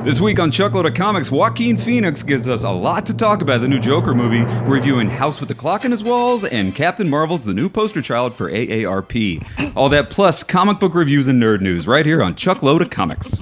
This week on Chuckload of Comics, Joaquin Phoenix gives us a lot to talk about. The new Joker movie, we're reviewing House with the Clock in His Walls, and Captain Marvel's the new poster child for AARP. All that plus comic book reviews and nerd news right here on Chuckload of Comics.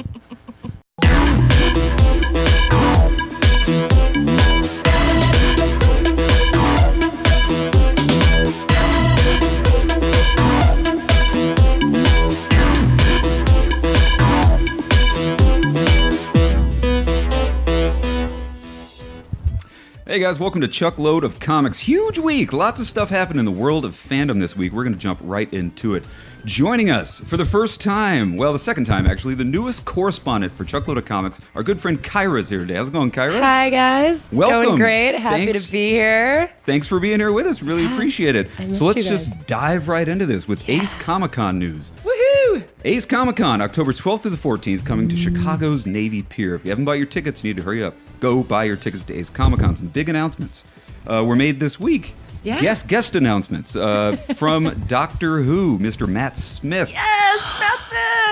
Hey guys, welcome to Chuckload of Comics. Huge week! Lots of stuff happened in the world of fandom this week. We're going to jump right into it. Joining us for the first time, well, the second time actually, the newest correspondent for Chuckload of Comics, our good friend Kyra is here today. How's it going, Kyra? Hi guys. It's Welcome. Going great. Happy to be here. Thanks for being here with us. Really appreciate it. So let's just guys. dive right into this with Ace Comic-Con news. Woohoo! Ace Comic-Con, October 12th through the 14th, coming to Chicago's Navy Pier. If you haven't bought your tickets, you need to hurry up. Go buy your tickets to Ace Comic-Con. Some big announcements were made this week. Yeah. Guest announcements from Doctor Who, Mr. Matt Smith. Yes, Matt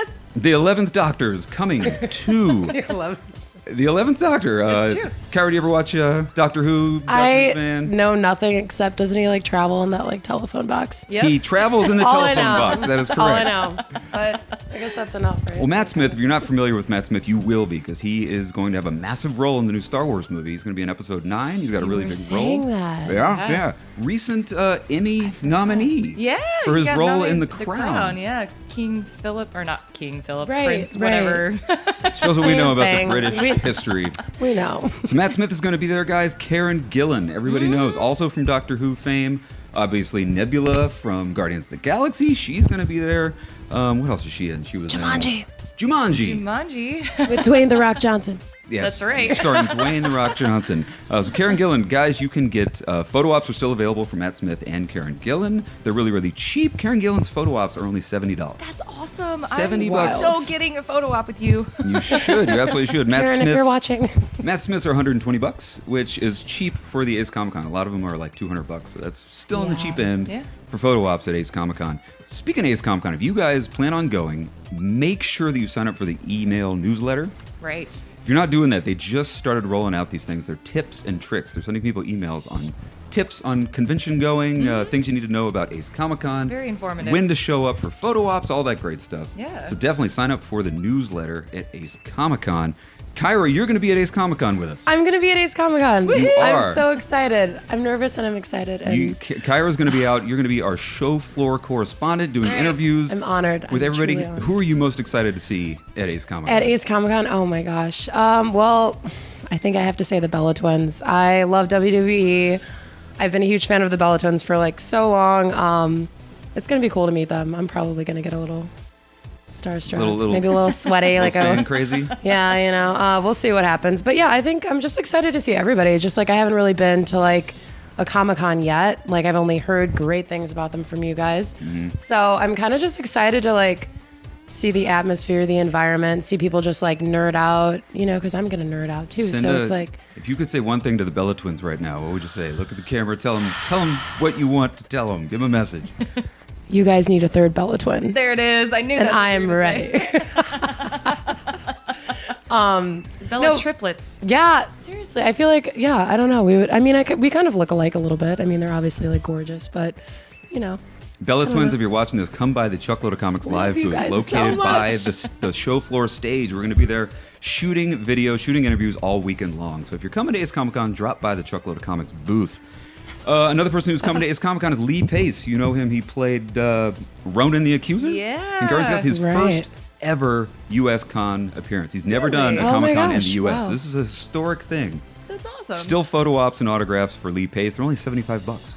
Smith! The 11th Doctor is coming to... The 11th Doctor. That's true. Kyra, do you ever watch Doctor Who? I Man? know nothing except doesn't he like travel in that like telephone box? Yep. He travels in the All I telephone know. box. That is correct. All I know. But I guess that's enough, right? Well, Matt Smith, if you're not familiar with Matt Smith, you will be, because he is going to have a massive role in the new Star Wars movie. He's going to be in Episode 9. He's got a really big role. That. Yeah. Recent Emmy nominee Yeah, for he his got role nominated in The for Crown. Yeah, King Philip, or not King Philip, Right, Prince, right. whatever. Shows what we know Same about thing. the British history. We know. So Matt Smith is going to be there, guys. Karen Gillan, everybody knows, also from Doctor Who fame. Obviously, Nebula from Guardians of the Galaxy. She's going to be there. What else is she in? She was Jumanji. in Jumanji. Jumanji. With Dwayne The Rock Johnson. Yes, That's right. Starring Dwayne The Rock Johnson. So Karen Gillan, guys, you can get photo ops are still available for Matt Smith and Karen Gillan. They're really, really cheap. Karen Gillan's photo ops are only $70. That's awesome. $70 I'm so getting a photo op with you. You should. You absolutely should. Matt Karen, if you're watching. Matt Smith's are $120, which is cheap for the Ace Comic Con. A lot of them are like $200, so that's still on the cheap end Yeah. for photo ops at Ace Comic Con. Speaking of Ace Comic Con, if you guys plan on going, make sure that you sign up for the email newsletter. Right. If you're not doing that, they just started rolling out these things. They're tips and tricks. They're sending people emails on tips on convention going, things you need to know about Ace Comic Con. Very informative. When to show up for photo ops, all that great stuff. Yeah. So definitely sign up for the newsletter at Ace Comic Con. Kyra, you're going to be at Ace Comic Con with us. I'm going to be at Ace Comic Con. You are. I'm so excited. I'm nervous and I'm excited. And Kyra's going to be out. You're going to be our show floor correspondent doing interviews. I'm honored. With I'm everybody. truly honored. Who are you most excited to see at Ace Comic Con? At Ace Comic Con? Oh my gosh. Well, I think I have to say the Bella Twins. I love WWE. I've been a huge fan of the Bella Twins for like so long. It's going to be cool to meet them. I'm probably going to get a little starstruck, maybe a little sweaty, like fan crazy. Yeah, you know, we'll see what happens. But yeah, I think I'm just excited to see everybody. Just like I haven't really been to like a Comic-Con yet. Like I've only heard great things about them from you guys. So I'm kind of just excited to like see the atmosphere, the environment, see people just like nerd out, you know, because I'm going to nerd out too. It's like, if you could say one thing to the Bella Twins right now, what would you say? Look at the camera, tell them what you want to tell them. Give them a message. you guys need a third Bella Twin. There it is. I knew And that. I am ready. Bella triplets. Yeah, seriously. I feel like, yeah, I don't know. We kind of look alike a little bit. I mean, they're obviously like gorgeous, but you know. Bella Twins, if you're watching this, come by the Chuckload of Comics live you booth guys located so by much. the show floor stage. We're going to be there shooting video, shooting interviews all weekend long. So if you're coming to Ace Comic Con, drop by the Chuckload of Comics booth. Another person who's coming to Ace Comic Con is Lee Pace. You know him. He played Ronan the Accuser. Yeah. In Guardians of the Galaxy, his Right. first ever U.S. Con appearance. He's never done a Oh Comic my Con in gosh, the U.S. wow. This is a historic thing. That's awesome. Still photo ops and autographs for Lee Pace. They're only $75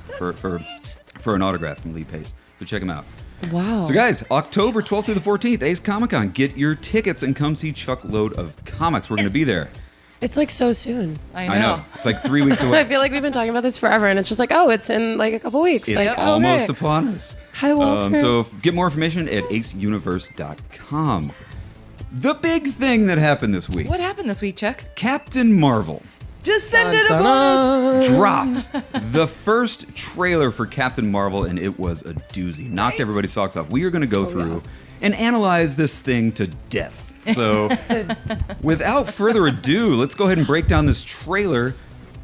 for an autograph from Lee Pace. So check him out. Wow. So guys, October 12th through the 14th, Ace Comic Con. Get your tickets and come see Chuckload of Comics. We're going to be there. It's like so soon. I know. It's like 3 weeks away. I feel like we've been talking about this forever, and it's just like, oh, it's in like a couple weeks. It's like, almost okay. upon us. Hi, Walter. So get more information at aceuniverse.com. The big thing that happened this week. What happened this week, Chuck? Captain Marvel Descended Dun, upon us. dun, dun. dropped the first trailer for Captain Marvel, and it was a doozy. Knocked everybody's socks off. We are going to go through and analyze this thing to death. So, without further ado, let's go ahead and break down this trailer.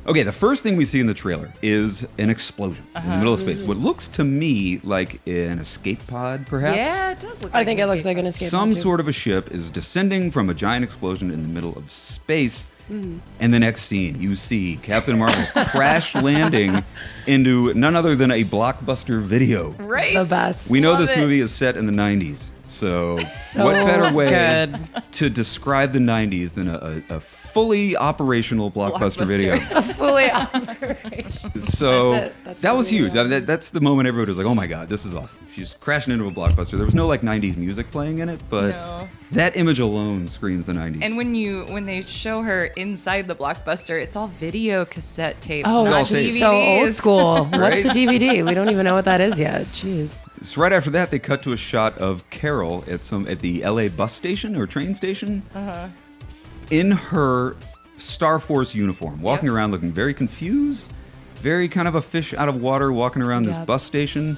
Okay, the first thing we see in the trailer is an explosion in the middle of space. What looks to me like an escape pod, perhaps? Yeah, it does look like I think it looks like an escape Some pod, too. sort of a ship is descending from a giant explosion in the middle of space. And the next scene, you see Captain Marvel crash landing into none other than a blockbuster video. Right. The best. We know Love this it. movie is set in the 90s. So, So what better way good. to describe the 90s than a fully operational blockbuster video? Fully operation. So That's it. That's that the was video. huge. That's the moment everybody was like, "Oh my god, this is awesome!" She's crashing into a blockbuster. There was no like '90s music playing in it, but No. that image alone screams the '90s. And when they show her inside the blockbuster, it's all video cassette tapes. Oh, all it's just tapes. so old DVDs. school. Right? What's a DVD? We don't even know what that is yet. Jeez. So right after that, they cut to a shot of Carol at the LA bus station or train station, in her Star Force uniform, walking Yep. around looking very confused, very kind of a fish out of water, walking around this Yep. bus station.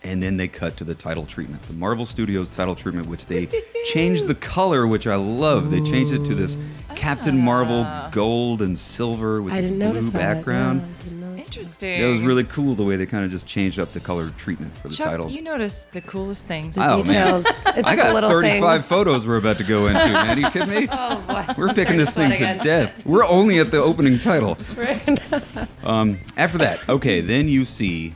And then they cut to the title treatment, the Marvel Studios title treatment, which they changed the color, which I love. They changed it to this Captain Marvel gold and silver with I this didn't blue notice that. background. No, I didn't notice that. Interesting. That was really cool the way they kind of just changed up the color treatment for the Chuck, title. you noticed the coolest things. The Oh, man. details. It's I the got little 35 things. photos we're about to go into, man. Are you kidding me? Oh, boy. We're picking this thing to Sweating. death. We're only at the opening title. Right. After that, okay, then you see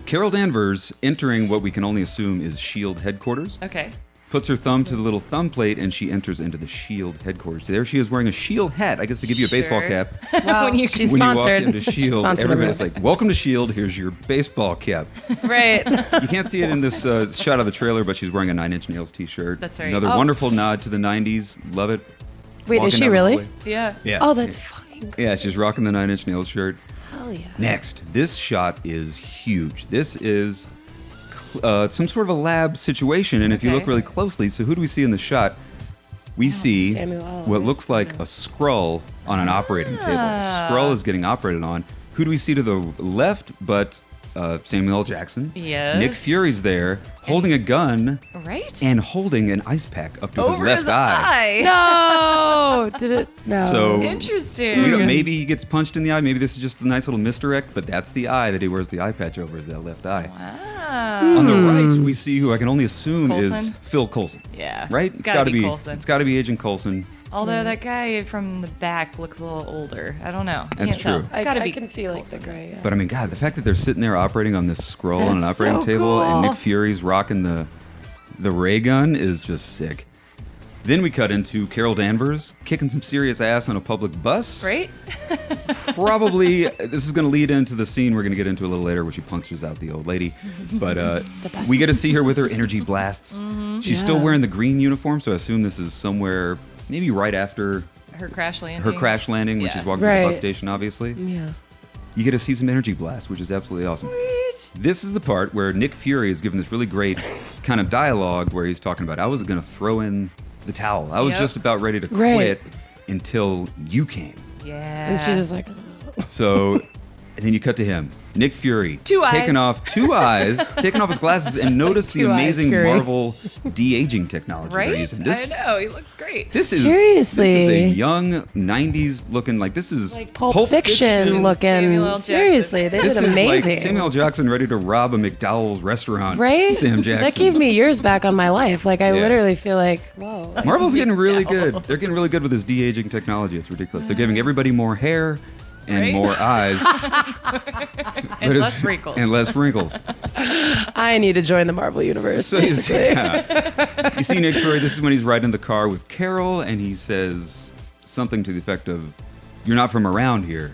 Carol Danvers entering what we can only assume is S.H.I.E.L.D. headquarters. Okay. Puts her thumb to the little thumb plate and she enters into the S.H.I.E.L.D. headquarters. There she is wearing a S.H.I.E.L.D. hat. I guess they give you a baseball Sure. cap. Wow. When you- She's When sponsored. you walk into She's S.H.I.E.L.D., sponsored everybody's by- like, welcome to S.H.I.E.L.D., here's your baseball cap. Right. You can't see it in this shot of the trailer, but she's wearing a Nine Inch Nails t-shirt. That's right. Another Oh. wonderful nod to the 90s. Love it. Wait, Walking is she down the really? hallway. Yeah. Yeah. Oh, that's fucking Yeah, she's rocking the Nine Inch Nails shirt. hell yeah. Next, this shot is huge. This is some sort of a lab situation, and if you Okay. look really closely, so who do we see in the shot? We see Samuel L. what looks like a Skrull on an operating table. Skrull is getting operated on. Who do we see to the left but Samuel L. Jackson? Yes. Nick Fury's there, holding a gun Right? and holding an ice pack up to Over his left his eye. No. Did it? No. So Interesting. we don't- maybe he gets punched in the eye. Maybe this is just a nice little misdirect, but that's the eye that he wears the eye patch over, is that left eye. Wow. On the right, we see who I can only assume is Coulson? Phil Coulson. Yeah. Right? It's gotta be Coulson. It's got to be Agent Coulson. Although that guy from the back looks a little older. I don't know. That's Can't tell. true. It's gotta I be can see like Coulson. the gray. Yeah. But I mean, God, the fact that they're sitting there operating on this scroll on an That's operating so table and cool. Nick Fury's rocking the ray gun is just sick. Then we cut into Carol Danvers kicking some serious ass on a public bus. Right? Probably, this is going to lead into the scene we're going to get into a little later where she punctures out the old lady. But best. we get to see her with her energy blasts. She's still Yeah. wearing the green uniform, so I assume this is somewhere maybe right after Her crash landing. her crash landing when Yeah. she's walking to the bus Right. station, obviously. Yeah. You get to see some energy blast, which is absolutely awesome. Sweet. This is the part where Nick Fury is given this really great kind of dialogue where he's talking about, I was going to throw in the towel. I was Yep. just about ready to Right. quit until you came. Yeah. And she's just like, So, and then you cut to him, Nick Fury, Two taking eyes. off two eyes, taking off his glasses, and notice the Two eyes, amazing Fury. Marvel de-aging technology they're Right? using. I know. He looks great. This is Seriously. a young '90s looking like this is like Pulp Fiction looking. Samuel L. Jackson. Seriously, they This did is amazing. like Samuel L. Jackson ready to rob a McDowell's restaurant. Right? Sam Jackson. That gave me years back on my life. Like I Yeah. literally feel like, whoa. Like, Marvel's getting really good. They're getting really good with this de-aging technology. It's ridiculous. They're giving everybody more hair and Right? more eyes. And But less it's- wrinkles. And less wrinkles. I need to join the Marvel universe. So you see, basically. you see Nick Fury, this is when he's riding in the car with Carol, and he says something to the effect of, "You're not from around here."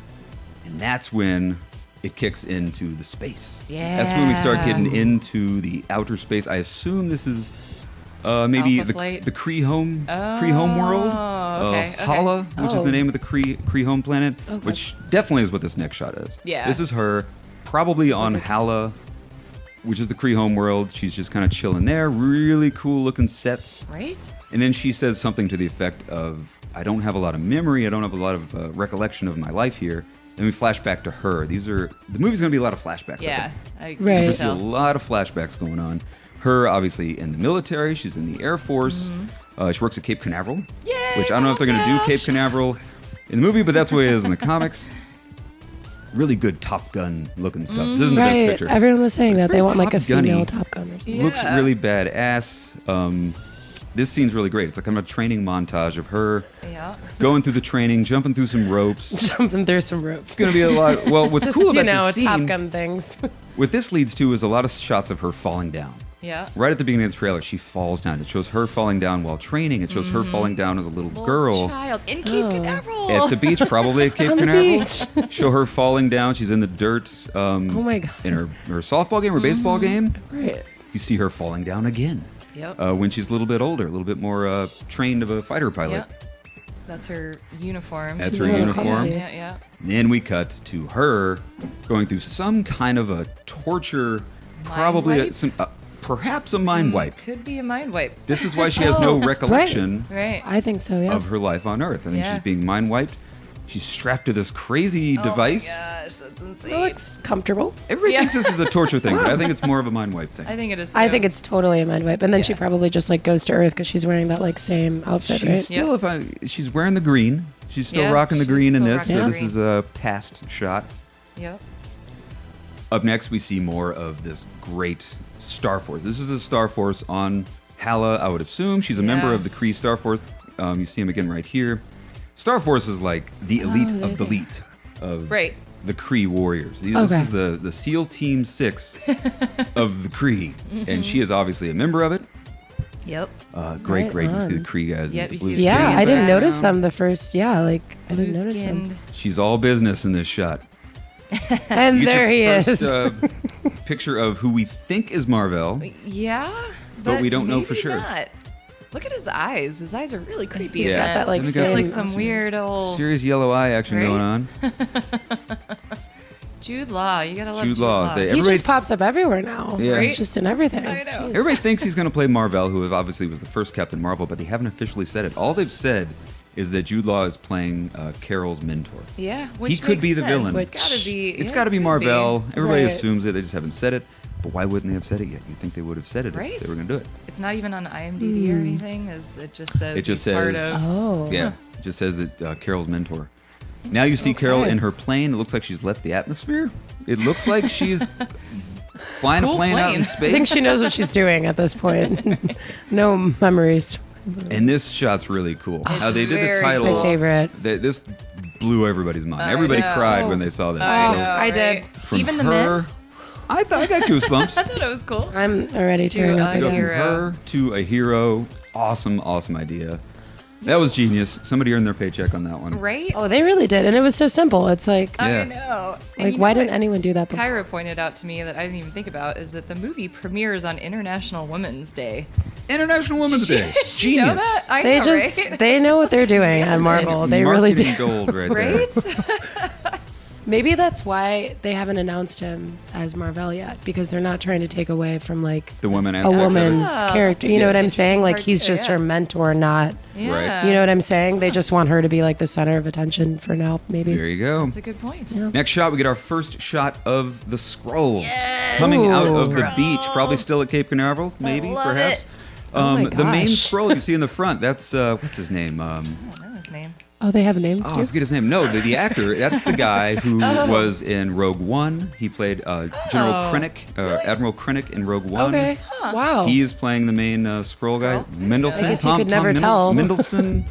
And that's when it kicks into the space. That's when we start getting into the outer space. I assume this is maybe Alpha Flight. the Kree home world. okay, Hala, which is Oh. the name of the Kree home planet, Okay. which definitely is what this next shot is. Yeah. This is her probably on like- Hala, which is the Kree home world. She's just kind of chilling there. Really cool looking sets. Right? And then she says something to the effect of, "I don't have a lot of memory. I don't have a lot of recollection of my life here." Then we flash back to her. The movie's going to be a lot of flashbacks. I Yeah. think. I Right. We can see a tell. lot of flashbacks going on. Her, obviously, in the military. She's in the Air Force. She works at Cape Canaveral, Yay, which I don't know if they're going to do Cape Baltash. Canaveral in the movie, but that's the way it is in the comics. Really good Top Gun looking stuff. This isn't the best Right. picture. Everyone was saying But it's that they very want like a Top Gun-y. female Top Gun or something. Yeah. Looks really badass. This scene's really great. It's like kind of a training montage of her Yeah. going through the training, jumping through some ropes. Jumping through some ropes. It's going to be a lot. Well, what's Just, cool about Top this scene, Gun things. what this leads to is a lot of shots of her falling down. Yeah. Right at the beginning of the trailer, she falls down. It shows her falling down while training. It shows her falling down as a little girl Child in Cape Oh. Canaveral. at the beach, probably at Cape On the Canaveral. beach. Show her falling down. She's in the dirt. Oh my God. In her softball game or baseball game. Right. You see her falling down again Yep. when she's a little bit older, a little bit more trained of a fighter pilot. Yep. That's her uniform. That's She's her a little uniform. clumsy. Yeah, yeah. Then we cut to her going through some kind of a torture, probably wipe? perhaps a mind wipe. Could be a mind wipe. This is why she has no Oh, recollection Right. I think so, yeah. of her life on Earth. I mean, Yeah. she's being mind wiped. She's strapped to this crazy device. Oh my gosh, that's insane. It looks comfortable. Everybody Yeah. thinks this is a torture thing, but I think it's more of a mind wipe thing. I think it is. I too. think it's totally a mind wipe. And then she Yeah. probably just like goes to Earth because she's wearing that like same outfit, She's right? still, she's wearing the green. She's still Yeah, rocking the she's green in still this. rocking So the this green. is a past shot. Yep. Up next, we see more of this great Star Force. This is the Star Force on Hala, I would assume. She's a member Yeah. of the Kree Star Force. You see him again right here. Star Force is like the elite there of the they are. elite of Right. the Kree warriors. This Okay. is the SEAL Team 6 of the Kree. And she is obviously a member of it. Yep. Great. Right You see the on. Kree guys Yep, in you the blue see Yeah, skin I didn't background. notice them the first. Yeah, like I didn't notice them. Blue-skinned. She's all business in this shot. And You get there your he first, is. Picture of who we think is Marvel. Yeah. But we don't know maybe for sure. Not. Look at his eyes. His eyes are really creepy. He's in got that like Let me guess. same. like some weird old Serious yellow eye action Right? going on. Jude Law. You gotta love Jude Jude Law. Law. They- He Everybody- just pops up everywhere now. Yeah. He's just in everything. I know. Jeez. Everybody thinks he's going to play Marvel, who obviously was the first Captain Marvel, but they haven't officially said it. All they've said is that Jude Law is playing Carol's mentor. Yeah. Which could makes be the sense. villain. It's gotta be. It's yeah, got to be could Marvel. Everybody Right. assumes it. They just haven't said it. But why wouldn't they have said it yet? You'd think they would have said it Right? if they were going to do it. It's not even on IMDb or anything. It just says. It just he's part says- of- Oh. Yeah, it just says that Carol's mentor. Now you see Carol Okay. in her plane. It looks like she's left the atmosphere. It looks like she's flying a Cool plane out in plane. space. I think she knows what she's doing at this point. No memories. And this shot's really cool. How they did the very It's title. my favorite. This blew everybody's mind. I Everybody know. cried when they saw this. I know. I did. right? From Even the her, men. I got goosebumps. I thought it was cool. I'm already tearing up a Go from again. hero. her to a hero. Awesome idea. That was genius. Somebody earned their paycheck on that one. Right? Oh, they really did, and it was so simple. It's like, Yeah. I know. And like you why know didn't what anyone do that before? Kyra pointed out to me that I didn't even think about is that the movie premieres on International Women's Day. International Women's Day. Did you know Genius. that? I They know, just right? they know what they're doing at Marvel. They really Marketing do. gold right there. Right? Maybe that's why they haven't announced him as Marvel yet, because they're not trying to take away from like The woman a aspect of it. woman's Ah. character. You know Yeah. what I'm saying? Like Interesting he's part just too, her yeah. mentor, not. Yeah. You know what I'm saying? They just want her to be like the center of attention for now. Maybe. There you go. That's a good point. Yeah. Next shot, we get our first shot of the Skrulls Yes! coming out Ooh. of the beach, probably still at Cape Canaveral, maybe, love perhaps. it. Oh my The main gosh. Skrull you see in the front, that's what's his name? I don't know his name. Oh, they have names Oh, I too. forget his name. No, the actor. That's the guy who was in Rogue One. He played General Oh. Krennic, Admiral Krennic in Rogue One. Okay. Wow. He is playing the main Skrull guy, Skrull? Mendelsohn. I guess you could never tell. Mendelssohn.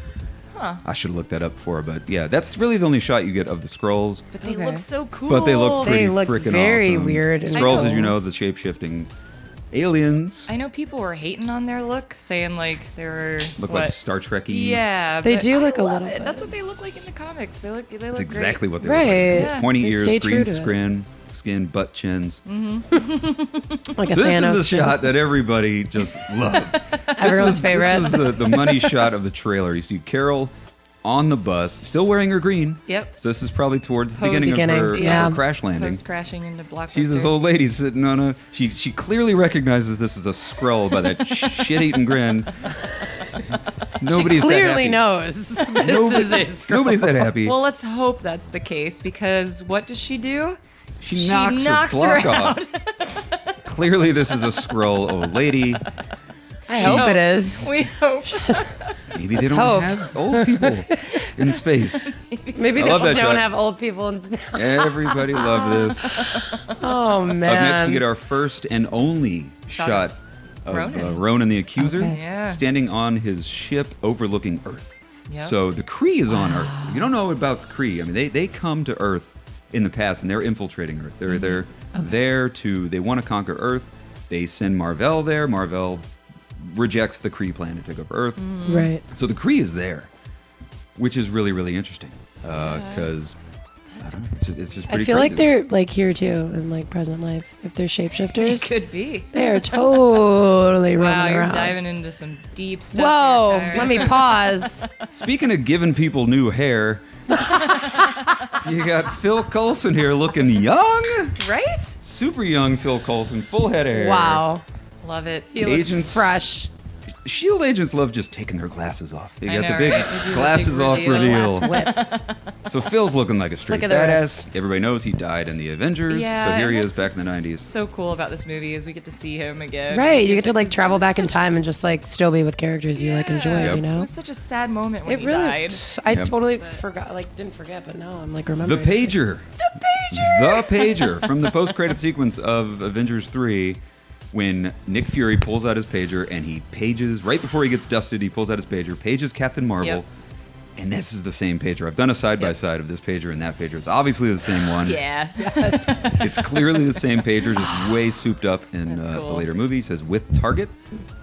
Huh. I should have looked that up before, but yeah, that's really the only shot you get of the Skrulls. But they Okay. look so cool. But they look pretty They look freaking very awesome. weird and Skrulls, cool. as you know, the shape-shifting aliens I know people were hating on their look, saying like they were look what? like Star Trek-y. Yeah, They but do I look a love little it. bit. That's what they look like in the comics. They look. That's exactly what they Right. look like. Yeah. Pointy They ears, stay green true to it. skin, butt chins. Like a So this Thanos is the shit. shot that everybody just loved. Everyone's favorite. This was the money shot of the trailer. You see Carol on the bus, still wearing her green. Yep. So this is probably towards the Post- beginning of her, Beginning, yeah. her crash landing. Post crashing into Blockbuster. She's this old lady sitting on a. She clearly recognizes this as a Skrull by that shit-eating grin. Nobody's that Clearly happy. knows this Nobody- is a Skrull. Nobody's that happy. Well, let's hope that's the case because what does she do? she knocks her her block out. off. Clearly, this is a Skrull old lady. I hope it is. We hope. Maybe they Let's don't hope. have old people in space. Maybe I they love don't that shot. have old people in space. Everybody loved this. Oh, man. Up next, we get our first and only shot of Ronan. Ronan the Accuser Okay. Yeah. standing on his ship overlooking Earth. Yep. So the Kree is on Earth. If you don't know about the Kree, I mean, they come to Earth in the past and they're infiltrating Earth. They're there they want to conquer Earth. They send Mar-Vell there. Mar-Vell rejects the Kree plan to take over Earth. Right. So the Kree is there, which is really, really interesting because it's just pretty I feel like crazy. they're like here too in like present life. If they're shapeshifters, Could be. they're totally Wow, roaming you're around. diving into some deep stuff. Whoa, here. let me pause. Speaking of giving people new hair, you got Phil Coulson here looking young. Right? Super young Phil Coulson, full head of hair. Wow. Love it. He looks Agents- fresh. SHIELD agents love just taking their glasses off. They I got know, the big right? They do the glasses big off reveal. reveal. Glass whip. So Phil's looking like a straight Look at the badass. wrist. Everybody knows he died in the Avengers. Yeah, so here he and is back in the that's 90s. So cool about this movie is we get to see him again. Right, you It's get to like this travel was back in such a time and just like still be with characters you like enjoy, Yep. you It know? was such a sad moment when It he really, died. I Yep. totally forgot, like didn't forget, but now I'm like remembering. The pager. The pager from the post-credit sequence of Avengers 3 when Nick Fury pulls out his pager and he pages, right before he gets dusted, he pulls out his pager, pages Captain Marvel. Yep. And this is the same pager. I've done a side-by-side of this pager and that pager. It's obviously the same one. Yeah. It's clearly the same pager, just way souped up in That's the cool. later movie. It says with Target.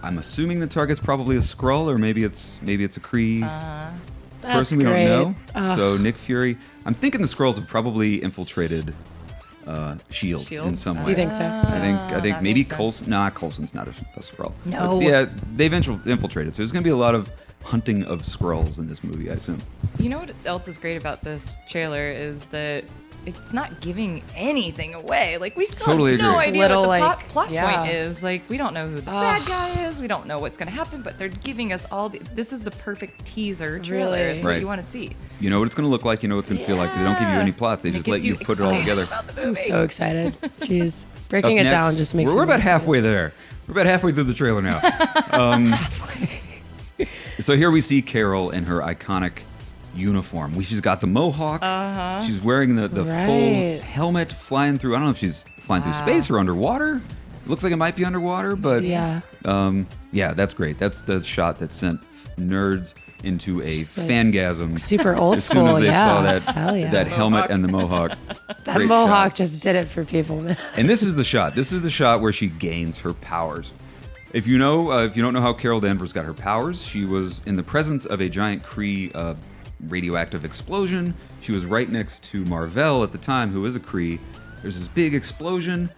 I'm assuming the Target's probably a Skrull, or maybe it's a Kree That's person we great. don't know. So Nick Fury. I'm thinking the Skrulls have probably infiltrated Shield Shield? in some way. You think so? I think that maybe makes sense. Coulson. Nah, Coulson's not a Skrull. No. But yeah, they've infiltrated. So there's going to be a lot of hunting of Skrulls in this movie, I assume. You know what else is great about this trailer is that it's not giving anything away. Like, we still Totally have no agree. idea Little, what the like, plot yeah. point is. Like, we don't know who the bad guy is. We don't know what's going to happen, but they're giving us all this is the perfect teaser trailer. Really? It's what Right. you want to see. You know what it's going to look like. You know what it's going to feel like. They don't give you any plots. They And it just let gets you put it all excited together. about the I'm movie. so excited. Jeez. Breaking Up it down next- just makes we're me about more halfway excited. there. We're about halfway through the trailer now. So here we see Carol in her iconic uniform. She's got the mohawk. She's wearing the full Right. helmet, flying through. I don't know if she's flying through space or underwater. It looks like it might be underwater, but Yeah. yeah, that's great. That's the shot that sent nerds into a Just like fangasm. Super old as soon as school, they yeah. saw that Hell yeah. that helmet and the mohawk. That Great mohawk shot. just did it for people, man. And this is the shot. This is the shot where she gains her powers. If you don't know how Carol Danvers got her powers, she was in the presence of a giant Kree radioactive explosion. She was right next to Mar-Vell at the time, who is a Kree. There's this big explosion.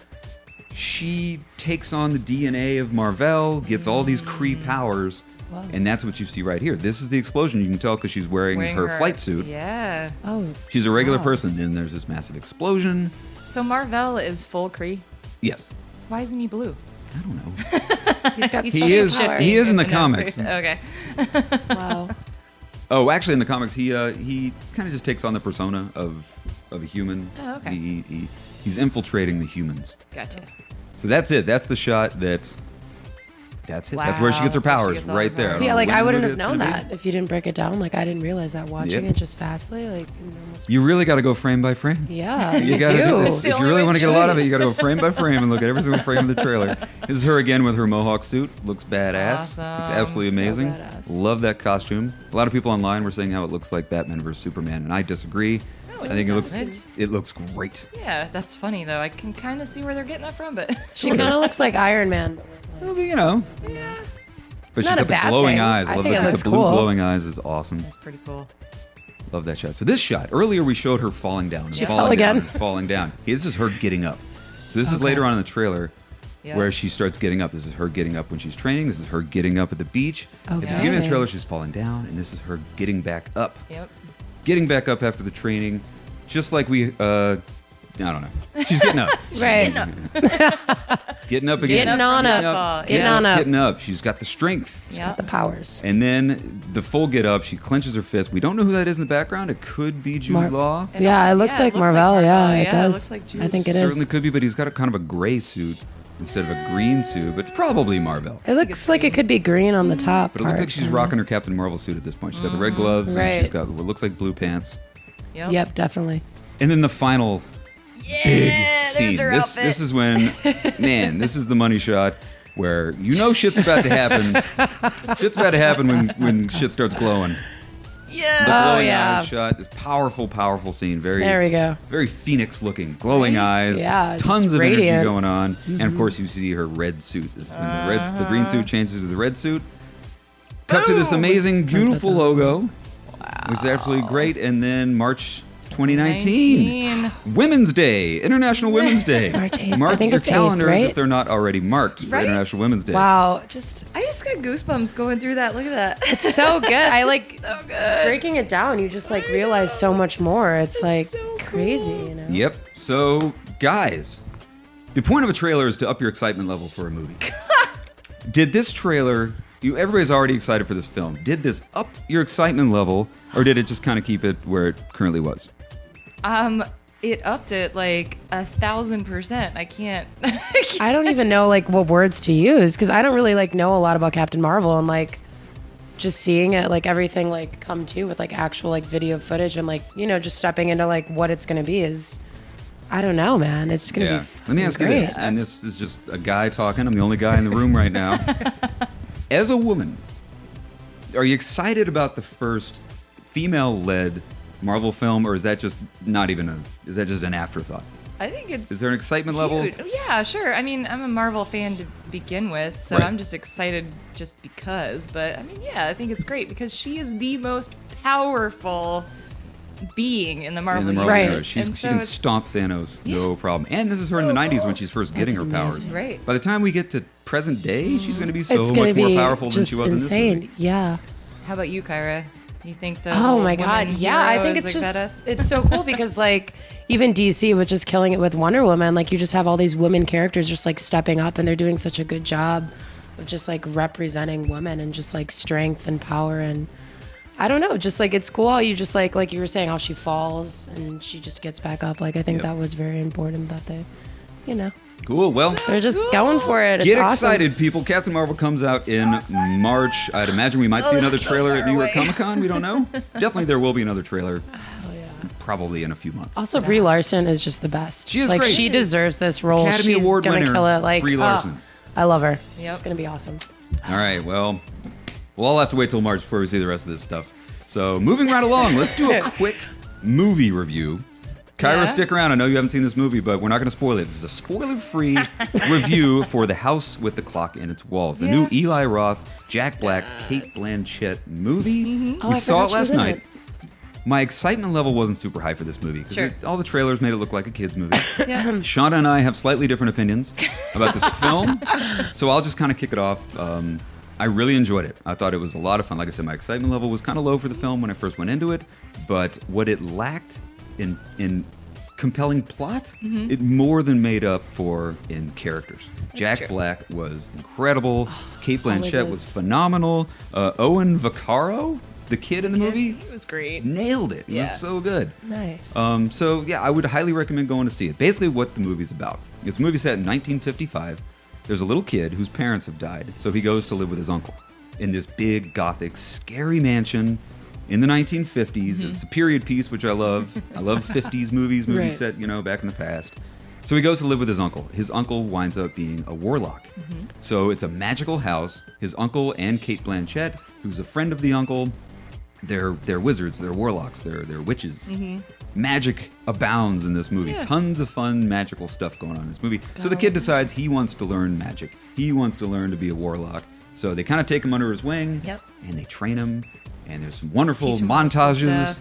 She takes on the DNA of Mar-Vell, gets all these Kree powers, Wow. and that's what you see right here. This is the explosion. You can tell because she's wearing her flight suit. Yeah. Oh, She's a regular Wow. person, and there's this massive explosion. So Mar-Vell is full Kree. Yes. Why isn't he blue? I don't know. he's got He special is- powers. he is in the notes. comics. Okay. Wow. Oh, actually, in the comics, he kind of just takes on the persona of a human. Oh, okay. He's infiltrating the humans. Gotcha. So that's it. That's the shot. That's it. That's where she Wow, gets her that's where she powers, gets all right her there. powers. See, don't know like when I the wouldn't movie have it's known gonna that if you didn't break it down. Like I didn't realize that watching Yep. it just fastly. Like almost, be. You really got to go frame by frame. yeah, You you gotta do. this. the If you only really way want to to get a lot of it, choose. you got to go frame by frame and look at every single frame of the trailer. This is her again with her mohawk suit. Looks badass. Looks Awesome. absolutely So amazing. badass. Love that costume. A lot of people online were saying how it looks like Batman vs Superman, and I disagree. No, I think it doesn't. looks great. Yeah, that's funny though. I can kind of see where they're getting that from, but She kind of looks like Iron Man. But with, like, Well, you know. yeah, But she's Not a got the bad glowing thing. eyes. I Love think that. it looks The blue cool. glowing eyes is awesome. that's pretty cool. Love that shot. So this shot, earlier we showed her falling down. And She falling fell again? down and falling down. This is her getting up. So this is Okay. later on in the trailer Yeah. where she starts getting up. This is her getting up when she's training. This is her getting up at the beach. At the Okay. beginning of the trailer, she's falling down, and this is her getting back up. Yep. Getting back up after the training, just like I don't know. She's getting up. right. Getting up again. Getting on up. Getting on up. Getting up. She's got the strength. Yeah. The powers. And then the full get up, she clenches her fist. We don't know who that is in the background. It could be Jude Law. Yeah, it looks like Marvel. Yeah, it It does. looks like I think it is. Certainly could be, but he's got a kind of a gray suit instead of a green suit, but it's probably Marvel. It looks like it could be green on the top. But it looks like she's rocking her Captain Marvel suit at this point. She's got the red gloves, and she's got what looks like blue pants. Yep, definitely. And then the final big scene. Her outfit. This is when, man, this is the money shot where you know shit's about to happen. Shit's about to happen when shit starts glowing. Yeah. The glowing eyes shot. This powerful, powerful scene. There we go. Very Phoenix looking. Glowing eyes. Yeah, Tons just of radiant. energy going on. And of course you see her red suit. This is when the green suit changes to the red suit. Cut to this amazing, beautiful logo. Wow. Which is absolutely great. And then March 2019. Women's Day. International Women's Day. March 8th. Mark I think your it's 8th, calendars right? if they're not already marked for Right? International Women's Day. Wow. I just got goosebumps going through that. Look at that. It's so good. I like so good. breaking it down. You just like realize so much more. It's like so crazy, cool. you know? Yep. So, guys, the point of a trailer is to up your excitement level for a movie. Did this trailer, everybody's already excited for this film. Did this up your excitement level, or did it just kind of keep it where it currently was? It upped it like 1,000%. I can't. I don't even know like what words to use because I don't really like know a lot about Captain Marvel, and like just seeing it, like everything like come to with like actual like video footage and like, you know, just stepping into like what it's going to be is, I don't know, man. It's going to be Let me ask you great. this, and this is just a guy talking. I'm the only guy in the room right now. As a woman, are you excited about the first female-led Marvel film, or is that just is that just an afterthought? I think it's. Is there an excitement level? Yeah, sure. I mean, I'm a Marvel fan to begin with, so Right. I'm just excited just because. But I mean, yeah, I think it's great because she is the most powerful being in the Marvel In the Marvel universe. universe. She can stomp Thanos, no problem. And this is her in the 90s when she's first getting her powers. amazing. Right. By the time we get to present day, she's going to be so It's going much to more be powerful than just she was insane. in this movie. Yeah. How about you, Kyra? You think the Oh whole my God. woman Yeah. I hero think is it's like just, better? it's so cool because like even DC, which is killing it with Wonder Woman, like you just have all these women characters just like stepping up and they're doing such a good job of just like representing women and just like strength and power. And I don't know, just like it's cool how you just like you were saying, how she falls and she just gets back up. Like I think that was very important that they, you know, Cool. Well, they're just going for it. It's get awesome. excited, people. Captain Marvel comes out in March. I'd imagine we might see another trailer at New York Comic Con. We don't know. Definitely there will be another trailer. Probably in a few months. Also, Brie Larson is just the best. She is like great. she deserves this role. Academy She's Award gonna winner, kill it. Like Brie Larson. I love her. Yep. It's gonna be awesome. All right. Well, we'll all have to wait till March before we see the rest of this stuff. So moving right along, let's do a quick movie review. Kyra, Yeah? stick around. I know you haven't seen this movie, but we're not going to spoil it. This is a spoiler-free review for The House with the Clock in Its Walls, the new Eli Roth, Jack Black, Kate Blanchett movie. Oh, We I saw forgot it she last was in night. it. My excitement level wasn't super high for this movie because Sure. all the trailers made it look like a kid's movie. Yeah. Shauna and I have slightly different opinions about this film, so I'll just kind of kick it off. I really enjoyed it. I thought it was a lot of fun. Like I said, my excitement level was kind of low for the film when I first went into it, but what it lacked in compelling plot, it more than made up for in characters. Jack true. Black was incredible. Kate Blanchett always was is. phenomenal. Owen Vaccaro, the kid in the movie, It was great. nailed it. It Yeah. was so good. Nice. So yeah, I would highly recommend going to see it. Basically, what the movie's about. It's a movie set in 1955. There's a little kid whose parents have died, so he goes to live with his uncle in this big, gothic, scary mansion in the 1950s. It's a period piece, which I love. I love 50s movies Right. set, back in the past. So he goes to live with his uncle. His uncle winds up being a warlock. So it's a magical house. His uncle and Kate Blanchett, who's a friend of the uncle, they're wizards, they're warlocks, they're witches. Magic abounds in this movie. Yeah. Tons of fun magical stuff going on in this movie. So the kid decides he wants to learn magic. He wants to learn to be a warlock. So they kind of take him under his wing, Yep. and they train him. And there's some wonderful Teach him lots of montages. stuff.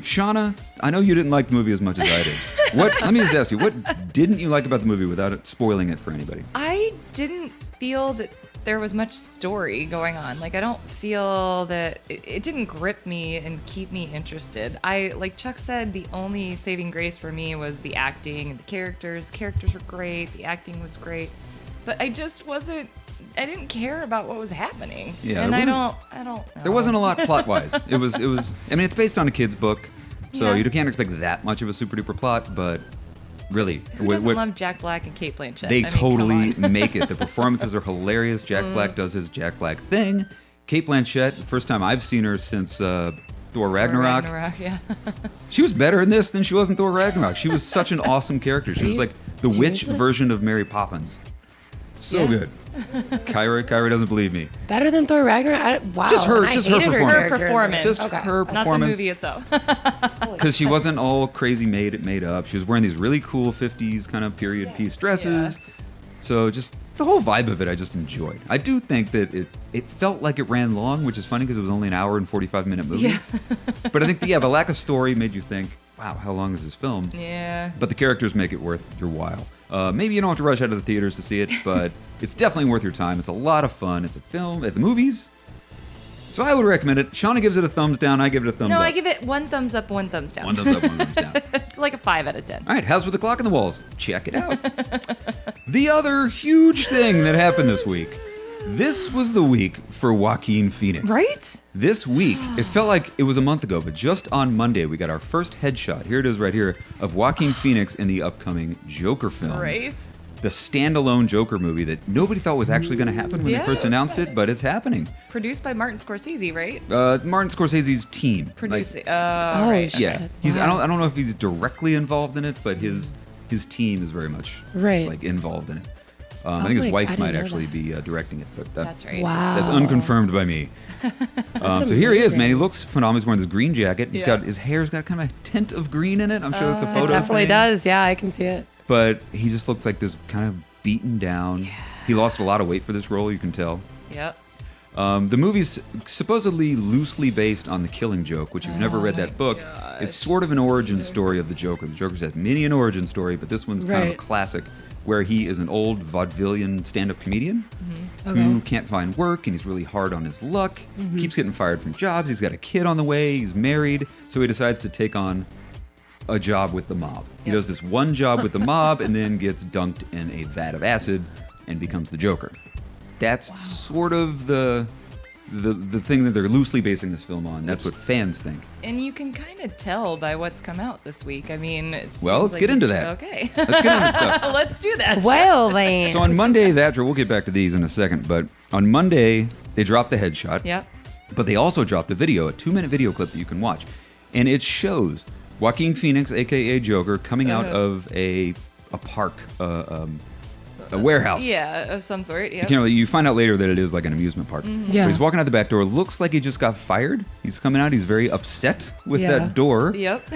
Shauna, I know you didn't like the movie as much as I did. Let me just ask you, what didn't you like about the movie without it spoiling it for anybody? I didn't feel that there was much story going on. Like, I don't feel that it didn't grip me and keep me interested. Like Chuck said, the only saving grace for me was the acting and the characters. The characters were great. The acting was great. But I just I didn't care about what was happening. Yeah, and there I wasn't- don't know. There wasn't a lot plot-wise. It was. I mean, it's based on a kid's book, so Yeah. you can't expect that much of a super duper plot. But Really. Who doesn't love Jack Black and Kate Blanchett? They I mean, totally come on. make it. The performances are hilarious. Jack Black does his Jack Black thing. Kate Blanchett, the first time I've seen her since Thor Ragnarok. Yeah. She was better in this than she was in Thor Ragnarok. She was such an awesome character. She was like the witch Seriously? version of Mary Poppins. So Yeah. good. Kyra doesn't believe me. Better than Thor Ragnarok? Wow. Just her- and I just her hated performance. Her character. performance. Just Okay. her Not the performance. movie itself. Because she wasn't all crazy made up. She was wearing these really cool 50s kind of period piece dresses. So just the whole vibe of it I just enjoyed. I do think that it felt like it ran long, which is funny because it was only an hour and 45-minute movie. Yeah. But I think, the lack of story made you think, wow, how long is this film? Yeah. But the characters make it worth your while. Maybe you don't have to rush out of the theaters to see it, but it's definitely worth your time. It's a lot of fun at the movies. So I would recommend it. Shauna gives it a thumbs down. I give it a thumbs up. No, I give it 1 thumbs up, 1 thumbs down. 1 thumbs up, 1 thumbs down. It's like a 5 out of 10. All right, House with the Clock on the Walls. Check it out. The other huge thing that happened this week. This was the week for Joaquin Phoenix. Right? This week, it felt like it was a month ago, but just on Monday, we got our first headshot. Here it is right here of Joaquin Phoenix in the upcoming Joker film. Right? The standalone Joker movie that nobody thought was actually going to happen when Yeah. they first announced it, but it's happening. Produced by Martin Scorsese, right? Martin Scorsese's team. Producing. Oh, right. shit. Yeah, he's. Wow. I don't know if he's directly involved in it, but his team is very much Right. like involved in it. I Oh, think his wait, I wife didn't might know actually that. be directing it, but That's right. Wow. that's unconfirmed by me. So here he is, man. He amazing. looks phenomenal. He's wearing this green jacket. He's Yeah. got his hair's got kind of a tint of green in it. I'm sure that's a It photo. definitely thing. does. Yeah, I can see it. But he just looks like this kind of beaten down. Yeah. He lost a lot of weight for this role. You can tell. Yep. The movie's supposedly loosely based on The Killing Joke, which if you've never read my that book, gosh. it's sort of an origin story of the Joker. The Joker's had many an origin story, but this one's kind of a Right. classic where he is an old vaudevillian stand-up comedian who Okay. can't find work, and he's really hard on his luck, keeps getting fired from jobs, he's got a kid on the way, he's married, so he decides to take on a job with the mob. He Yep. does this one job with the mob and then gets dunked in a vat of acid and becomes the Joker. That's sort of the thing that they're loosely basing this film on. That's what fans think. And you can kind of tell by what's come out this week. I mean, Well, let's get into that. Okay. Let's get into stuff. Let's do that. Well, then. So on Monday, we'll get back to these in a second, but on Monday, they dropped the headshot. Yep. But they also dropped a video, a 2-minute video clip that you can watch. And it shows Joaquin Phoenix, a.k.a. Joker, coming out of a park, a warehouse. Yeah, of some sort. You Yep. can't really, you find out later that it is like an amusement park. Yeah. But he's walking out the back door. Looks like he just got fired. He's coming out. He's very upset with Yeah. that door. Yep.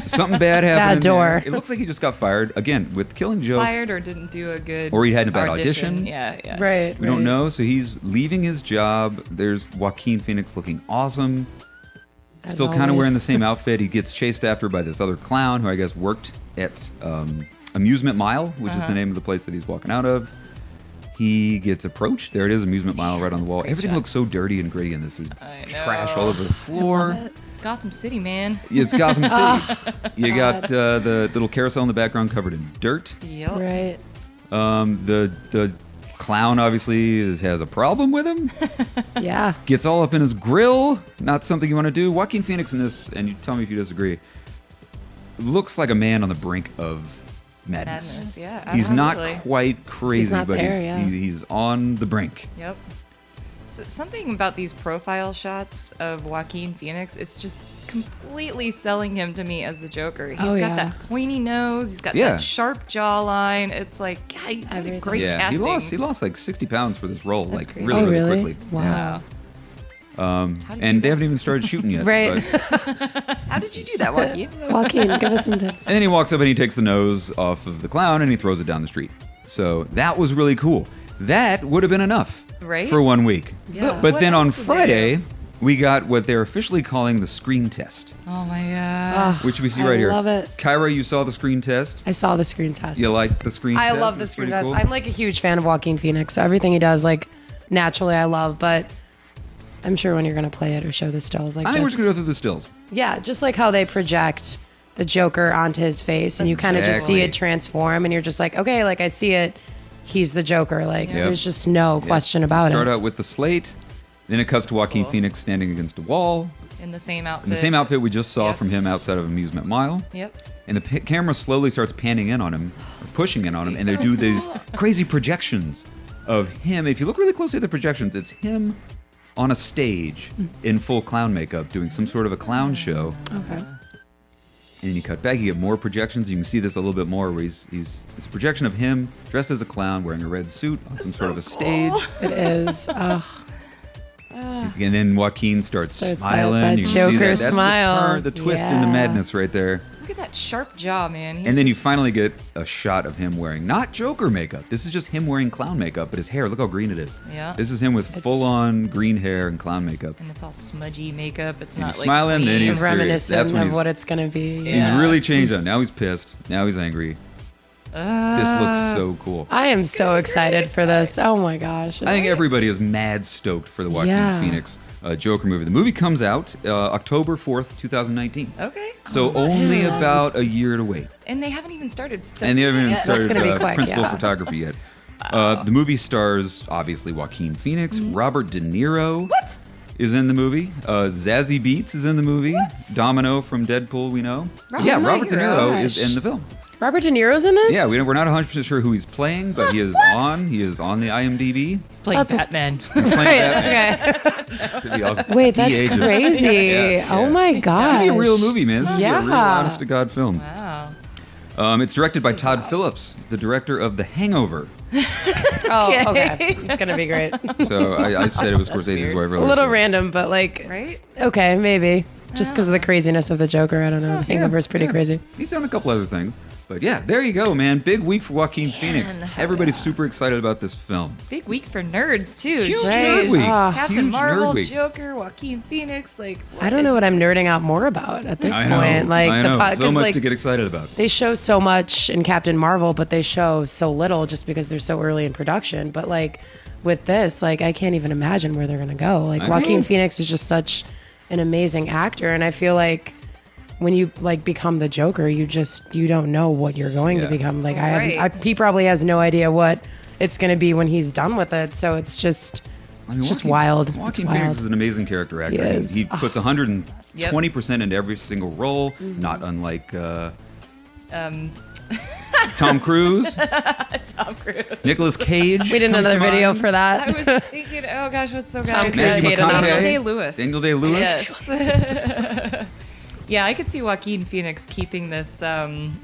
Something bad happened. in door. there. It looks like he just got fired. Again, with Killing Joke. Fired or didn't do a good. Or he had a bad audition. Yeah, yeah. Right. We don't know. So he's leaving his job. There's Joaquin Phoenix looking awesome. As Still kind of always. wearing the same outfit. He gets chased after by this other clown who I guess worked at Amusement Mile, which is the name of the place that he's walking out of. He gets approached. There it is, Amusement Mile right on the that's a wall. great Everything shot. looks so dirty and gritty in this. There's I trash know. all over the floor. It's Gotham City, man. Yeah, it's Gotham City. You got the little carousel in the background covered in dirt. Yep. Right. The clown obviously has a problem with him. Yeah. Gets all up in his grill. Not something you want to do. Joaquin Phoenix in this, and you tell me if you disagree, looks like a man on the brink of madness. Madness, yeah. He's not absolutely. quite crazy, not but there, yeah. he's on the brink. Yep. So something about these profile shots of Joaquin Phoenix, it's just completely selling him to me as the Joker. He's Oh, got yeah. that pointy nose. He's got Yeah. that sharp jawline. It's like, God, what a Everything. great Yeah, casting. he lost like 60 pounds for this role, That's like crazy. really, Oh, really really? quickly. Wow. Wow. Yeah. How did And you they do haven't even started shooting yet. Right. but- How did you do that, Joaquin? Joaquin, give us some tips. And then he walks up and he takes the nose off of the clown and he throws it down the street. So that was really cool. That would have been enough Right? for 1 week. Yeah. But What then on else did they Friday, do? we got what they're officially calling the screen test, Oh my God. Ugh, which we see I right here. love it. Kyra, you saw the screen test. I saw the screen test. You like the screen I test? love the It's screen pretty test. cool. I'm like a huge fan of Joaquin Phoenix, so everything he does, like naturally, I love. But I'm sure when you're gonna play it or show the stills, like I think we're just this- going to go through the stills. yeah, just like how they project the Joker onto his face, and you kind of just see Exactly. it transform, and you're just like, okay, like I see it. He's the Joker. Like Yep. there's just no Yeah. question about Start it. out with the slate. Then it cuts to Joaquin Cool. Phoenix standing against a wall In the same outfit. in the same outfit we just saw Yep. from him outside of Amusement Mile. Yep. and the camera slowly starts panning in on him, or pushing in on him, and they do these crazy projections of him. If you look really closely at the projections, it's him on a stage in full clown makeup doing some sort of a clown show. Okay. And then you cut back, you get more projections. You can see this a little bit more where it's a projection of him dressed as a clown wearing a red suit on some sort of a stage. It is. And then Joaquin starts There's smiling. that You can Joker see that. That's smile. the twist Yeah. into madness right there. Look at that sharp jaw, man. And then you finally get a shot of him wearing not Joker makeup. This is just him wearing clown makeup, but his hair, look how green it is. Yeah. This is him with full-on green hair and clown makeup. And it's all smudgy makeup. It's And not he's like smiling, then clean. he's serious. Reminiscent That's when of he's- what it's going to be. He's Yeah. really changed on. Now he's pissed. Now he's angry. This looks so cool. I am so excited for this. Oh my gosh. I think everybody is mad stoked for the Joaquin Yeah. Phoenix Joker movie. The movie comes out October 4th, 2019. Okay. So only about a year to wait. And they haven't even started. And they haven't even yet. started gonna be quick, principal yeah. photography yet. The movie stars, obviously, Joaquin Phoenix. Robert De Niro What? is in the movie. Zazie Beetz is in the movie. Domino from Deadpool, we know. Robert Yeah, De Robert De Niro. Niro is in the film. Robert De Niro's in this? Yeah, we're not 100% sure who he's playing, but he is on. He is on the IMDb. He's playing That's- Batman. He's playing Right, Batman. okay. Could be awesome. Wait, that's De-aged. crazy. Yeah, Oh yeah. my It's gosh. gonna be a real movie, man. This is gonna be a real Yeah. honest-to-God film. Wow. It's directed by Todd Phillips, the director of The Hangover. Oh, okay. It's going to be great. So I said it was Scorsese's weird. whatever. A little random, but like, Right? okay, maybe. Just because of the craziness of the Joker. I don't know. Hangover's pretty crazy. He's done a couple other things. But yeah, there you go, man. Big week for Joaquin Phoenix. Everybody's super excited about this film. Big week for nerds too. Huge Right. nerd week. Ah. Captain Huge Marvel, nerd week. Joker, Joaquin Phoenix. Like I don't know what I'm nerding out more about at this I know. point. Like I know. So 'cause, much like, to get excited about. they show so much in Captain Marvel, but they show so little just because they're so early in production. But like with this, like I can't even imagine where they're gonna go. Like I Joaquin know. Phoenix is just such an amazing actor, and I feel like when you like become the Joker, you don't know what you're going Yeah. to become. Like Right. he probably has no idea what it's gonna be when he's done with it. So it's just it's just wild. It's Joaquin wild. Phoenix is an amazing character actor. He is. He puts 120% into every single role, not unlike Tom Cruise, Tom Cruise. Nicolas Cage. We did comes another to video mind. for that. I was thinking, oh gosh, what's the Tom guy? Cruise Matthew hated on McConaughey. us. Daniel Day-Lewis. Daniel Day-Lewis. Yes. Yeah, I could see Joaquin Phoenix keeping this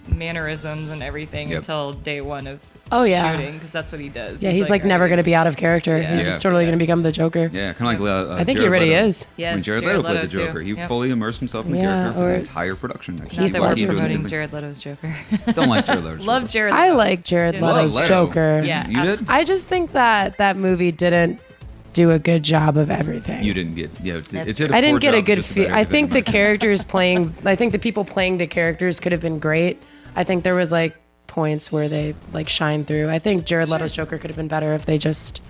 mannerisms and everything Yep. until day one of Oh, yeah. shooting, because that's what he does. Yeah, he's like never alright. going to be out of character. Yeah. He's Yeah. just totally going to become the Joker. Yeah, kind of like I think he Jared already Leto. is. Yes, When Jared Jared Leto played the Leto, too. Joker, he Yep. fully immersed himself in the Yeah, character for the or- entire production. I can Not see that we're Joaquin doing promoting something. Jared Leto's Joker. Don't like Jared Leto's Love Joker. Jared I Leto. like Jared Love Leto's Leto. Joker. Yeah. You did? I just think that movie didn't do a good job of everything. You didn't get. Yeah, it That's did. I didn't get a job good just feel. about I think the everything. characters playing, I think the people playing the characters could have been great. I think there was like points where they like shine through. I think Jared Leto's Joker could have been better if they just,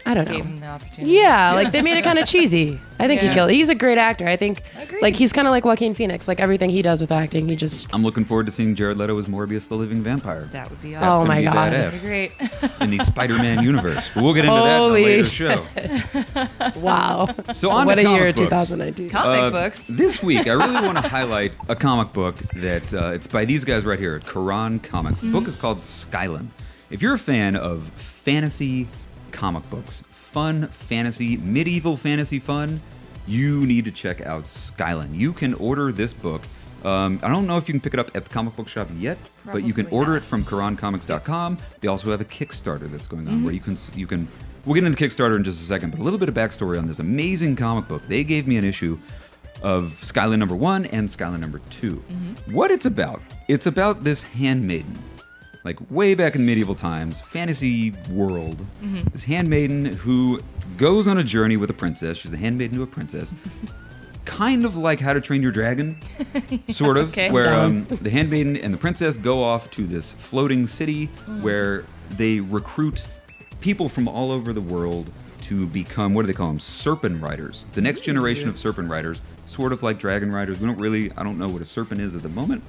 I don't Gave know. him the opportunity. Yeah, like they made it kind of cheesy. I think he Yeah. killed it. He's a great actor. I think Agreed. like he's kind of like Joaquin Phoenix. Like everything he does with acting, he just I'm looking forward to seeing Jared Leto as Morbius the Living Vampire That would be That's Oh awesome. gonna my be God. badass. That'd be great. in the Spider-Man universe. But we'll get into that in a Holy later shit. show. wow. So on what to a comic year, books. 2019. Comic books. This week, I really want to highlight a comic book that it's by these guys right here at Charon Comics. The book is called Skylin. If you're a fan of fantasy comic books, fun fantasy, medieval fantasy fun, you need to check out Skylin. You can order this book. I don't know if you can pick it up at the comic book shop yet, but you can Probably order not. it from CharonComics.com. They also have a Kickstarter that's going on where you can. We'll get into the Kickstarter in just a second, but a little bit of backstory on this amazing comic book. They gave me an issue of Skylin number 1 and Skylin number 2. What it's about this handmaiden, like way back in medieval times, fantasy world. This handmaiden who goes on a journey with a princess. She's the handmaiden to a princess. Kind of like How to Train Your Dragon, sort of, Okay. where Down. the handmaiden and the princess go off to this floating city where they recruit people from all over the world to become, what do they call them? Serpent riders. The next generation of serpent riders, sort of like dragon riders. I don't know what a serpent is at the moment,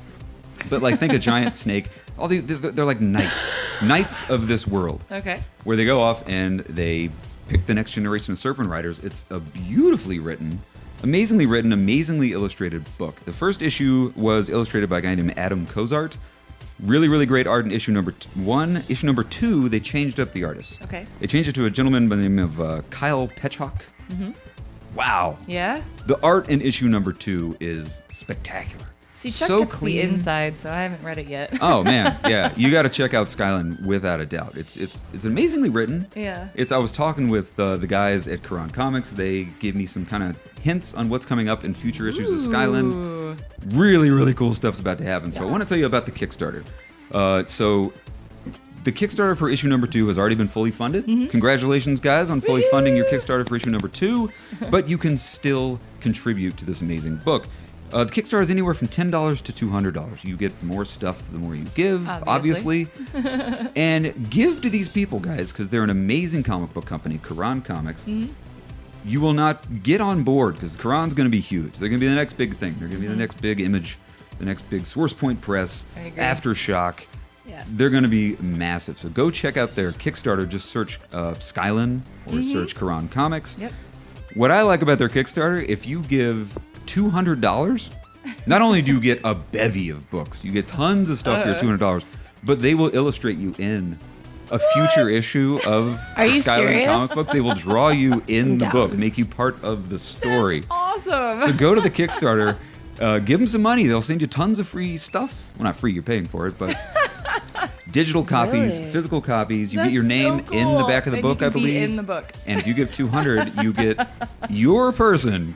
but like think a giant snake. They're like knights of this world, Okay. where they go off and they pick the next generation of serpent riders. It's a beautifully written Amazingly written, amazingly illustrated book. The first issue was illustrated by a guy named Adam Cozart. Really, really great art in issue number 1. Issue number 2, they changed up the artist. Okay. They changed it to a gentleman by the name of Kyle Petchak. Wow. Yeah? The art in issue number 2 is spectacular. See, Chuck so gets clean. the inside, so I haven't read it yet. Oh man, yeah, you got to check out Skylin without a doubt. It's amazingly written. Yeah. I was talking with the guys at Charon Comics. They gave me some kind of hints on what's coming up in future issues of Skylin. Ooh. Really, really cool stuff's about to happen. So I want to tell you about the Kickstarter. So the Kickstarter for issue number 2 has already been fully funded. Congratulations, guys, on fully funding your Kickstarter for issue number 2. But you can still contribute to this amazing book. The Kickstarter is anywhere from $10 to $200. You get more stuff the more you give, obviously. And give to these people, guys, because they're an amazing comic book company, Charon Comics. You will not get on board, because Charon's going to be huge. They're going to be the next big thing. They're going to be the next big Image, the next big Source Point Press, I agree. Aftershock. Yeah. They're going to be massive. So go check out their Kickstarter. Just search Skylin or search Charon Comics. Yep. What I like about their Kickstarter, if you give $200, not only do you get a bevy of books, you get tons of stuff for your $200, but they will illustrate you in a future issue of Are you Skylin serious? comic books. They will draw you in the down. book, make you part of the story. Awesome. So go to the Kickstarter, give them some money. They'll send you tons of free stuff. Well, not free, you're paying for it, but digital copies, Really? physical copies. You That's get your name so in the cool. back of the And book, you I can be believe. in the book. And if you give 200, you get your person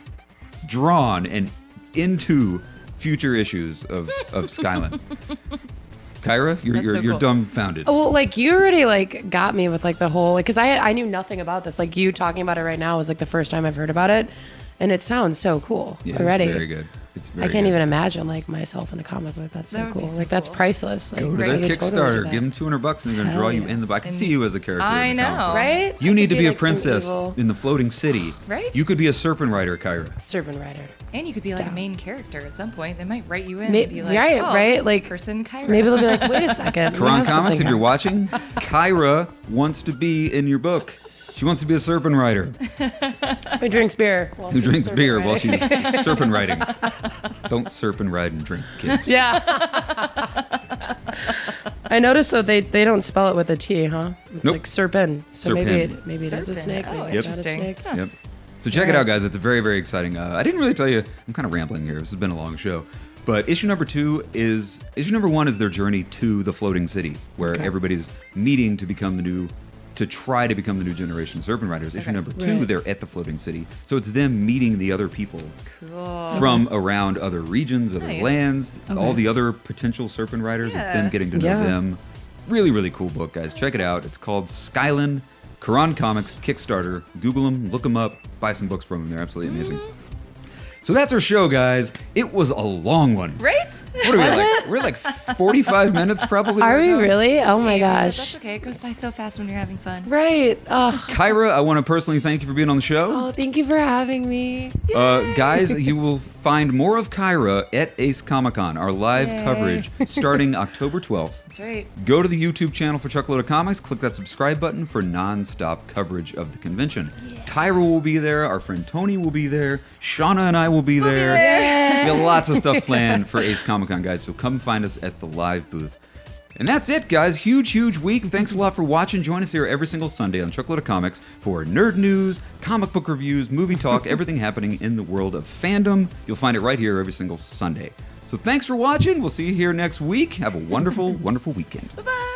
drawn and into future issues of Skylin. Kyra, That's you're so cool. dumbfounded. Well, like you already like got me with like the whole like because I knew nothing about this. Like you talking about it right now was like the first time I've heard about it, and it sounds so cool Yeah, already. it's very good. It's very I can't good. even imagine like myself in a comic book. That's That so would be cool. so Like that's cool. priceless. Like, Go to I their could totally do Kickstarter. that. Give them $200, and they're going to Hell draw you yeah. in the book. I can And see you as a character. I in the comic know. book. Right? You I need could to be a like, some princess evil in the floating city. Right? You could be a serpent rider, Kyra. serpent rider. And you could be like a Down. main character at some point. They might write you in May- and be like, right, oh, right? this Like, person Kyra. Maybe they'll be like, wait a second. we Charon have Comics, something if you're here. watching, Kyra wants to be in your book. She wants to be a serpent rider Who drinks beer? while who she's drinks serpent beer while riding. she's serpent riding. Don't serpent ride and drink, kids. Yeah. I noticed though they don't spell it with a T, huh? It's Nope. like serpent. So Serpent. maybe it is a Serpent. snake. Oh, Maybe it's not a interesting. snake. Yep. So check it out, guys. It's very, very exciting. I didn't really tell you. I'm kind of rambling here. This has been a long show. But issue number 1 is their journey to the floating city, where Okay. everybody's meeting to try to become the new generation of serpent riders. Issue Okay. number 2, Right. they're at the floating city. So it's them meeting the other people Cool. from around other regions, other Nice. lands, all Okay. the other potential serpent riders. It's Yeah. them getting to know Yeah. them. Really, really cool book, guys. Check it out. It's called Skylin, Charon Comics, Kickstarter. Google them, look them up, buy some books from them. They're absolutely amazing. So that's our show, guys. It was a long one. Right? What are we Was like? it? We're like 45 minutes probably. Are right we now. really? Oh my Hey, but gosh. That's okay. It goes by so fast when you're having fun. Right. Oh. Kyra, I want to personally thank you for being on the show. Oh, thank you for having me. Guys, you will find more of Kyra at Ace Comic Con, our live Yay. coverage starting October 12th. That's right. Go to the YouTube channel for Chuckload of Comics, click that subscribe button for non-stop coverage of the convention. Kyra will be there, our friend Tony will be there, Shauna and I will be there. Yeah. We got lots of stuff planned for Ace Comic Con, guys, so come find us at the live booth. And that's it, guys. Huge, huge week. Thanks a lot for watching. Join us here every single Sunday on Chuckload of Comics for nerd news, comic book reviews, movie talk, everything happening in the world of fandom. You'll find it right here every single Sunday. So thanks for watching. We'll see you here next week. Have a wonderful, wonderful weekend. Bye-bye.